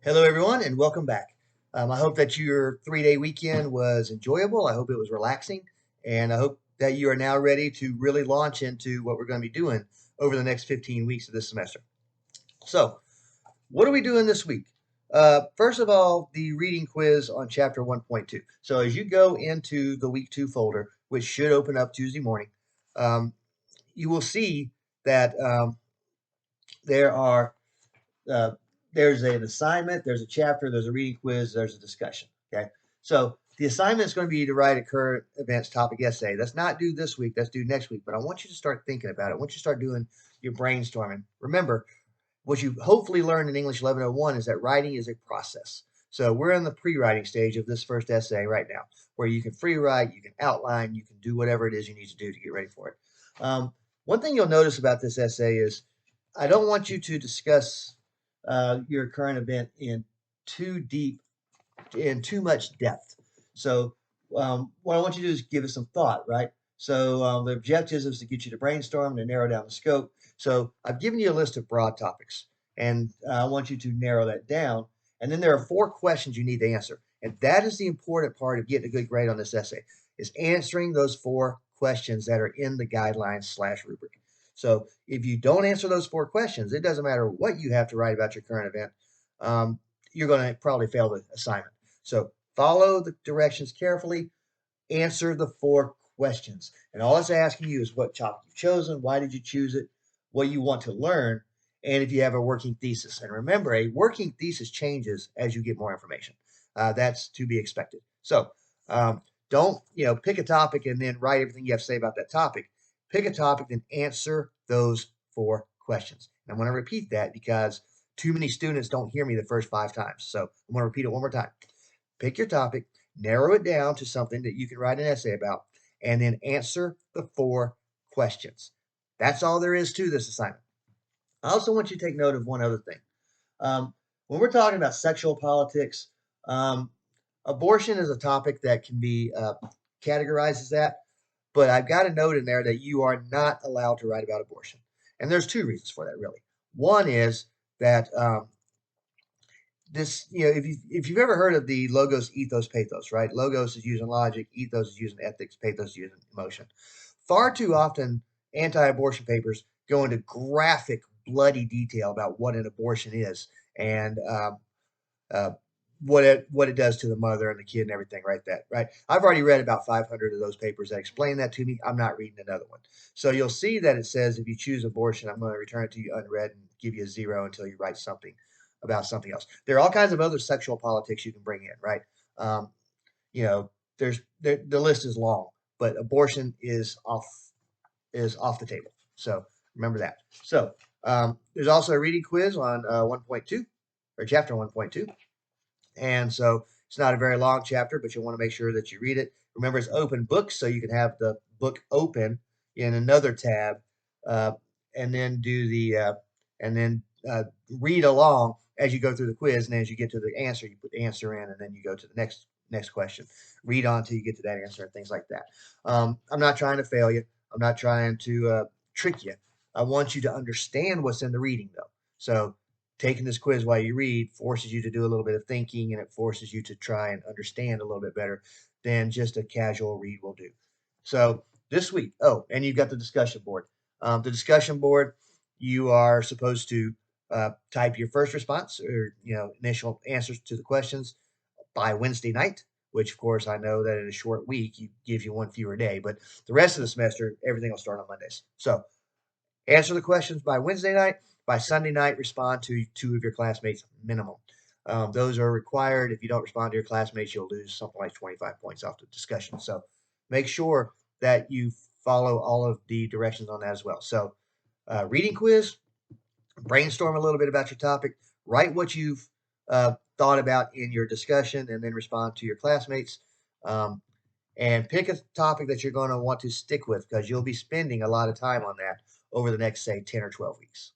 Hello, everyone, and welcome back. I hope that your 3 day weekend was enjoyable. I hope it was relaxing, and I hope that you are now ready to really launch into what we're going to be doing over the next 15 weeks of this semester. So, what are we doing this week? First of all, the reading quiz on chapter 1.2. So, as you go into the week 2 folder, which should open up Tuesday morning, um, you will see that there are uh, there's an assignment, there's a chapter, there's a reading quiz, there's a discussion. Okay. So the assignment is going to be to write a current events topic essay. That's not due this week, that's due next week. But I want you to start thinking about it. I want you to start doing your brainstorming. Remember, what you hopefully learned in English 1101 is that writing is a process. So we're in the pre-writing stage of this first essay right now, where you can free write, you can outline, you can do whatever it is you need to do to get ready for it. One thing you'll notice about this essay is I don't want you to discuss your current event in too deep, in too much depth. So, what I want you to do is give it some thought, right? So, the objectives is to get you to brainstorm, to narrow down the scope. So, I've given you a list of broad topics, and I want you to narrow that down. And then there are 4 questions you need to answer, and that is the important part of getting a good grade on this essay: is answering those 4 questions that are in the guidelines/rubric. So, if you don't answer those 4 questions, it doesn't matter what you have to write about your current event. Um, you're going to probably fail the assignment. So follow the directions carefully, answer the 4 questions. And all it's asking you is what topic you've chosen, why did you choose it, what you want to learn, and if you have a working thesis. And remember, a working thesis changes as you get more information. That's to be expected. So don't pick a topic and then write everything you have to say about that topic. Pick a topic and answer those 4 questions. And I'm going to repeat that because too many students don't hear me the first 5 times. So I'm going to repeat it one more time. Pick your topic, narrow it down to something that you can write an essay about, and then answer the 4 questions. That's all there is to this assignment. I also want you to take note of one other thing. When we're talking about sexual politics, um, abortion is a topic that can be categorized as that, but I've got a note in there that you are not allowed to write about abortion. And there's 2 reasons for that, really. One is that if you've ever heard of the logos, ethos, pathos, right? Logos is using logic, ethos is using ethics, pathos is using emotion. Far too often, anti-abortion papers go into graphic, bloody detail about what an abortion is and uh, what it does to the mother and the kid and everything, right? That right. I've already read about 500 of those papers that explain that to me. I'm not reading another one. So you'll see that it says if you choose abortion, I'm going to return it to you unread and give you a 0 until you write something about something else. There are all kinds of other sexual politics you can bring in, right? Um, you know, the list is long, but abortion is off the table. So remember that. So there's also a reading quiz on 1.2 or chapter 1.2. And so it's not a very long chapter, but you want to make sure that you read it. Remember, it's open books, so you can have the book open in another tab, uh, and then do the and then read along as you go through the quiz. And as you get to the answer, you put the answer in, and then you go to the next question. Read on till you get to that answer and things like that. I'm not trying to fail you. I'm not trying to trick you. I want you to understand what's in the reading, though. So taking this quiz while you read forces you to do a little bit of thinking, and it forces you to try and understand a little bit better than just a casual read will do. So this week, oh, and you've got the discussion board. The discussion board, you are supposed to type your first response or initial answers to the questions by Wednesday night. Which, of course, I know that in a short week, gives you one fewer day, but the rest of the semester, everything will start on Mondays. So answer the questions by Wednesday night. By Sunday night, respond to 2 of your classmates minimum. Those are required. If you don't respond to your classmates, you'll lose something like 25 points off the discussion. So make sure that you follow all of the directions on that as well. So reading quiz, brainstorm a little bit about your topic, write what you've thought about in your discussion, and then respond to your classmates. Um, and pick a topic that you're going to want to stick with because you'll be spending a lot of time on that over the next, say, 10 or 12 weeks.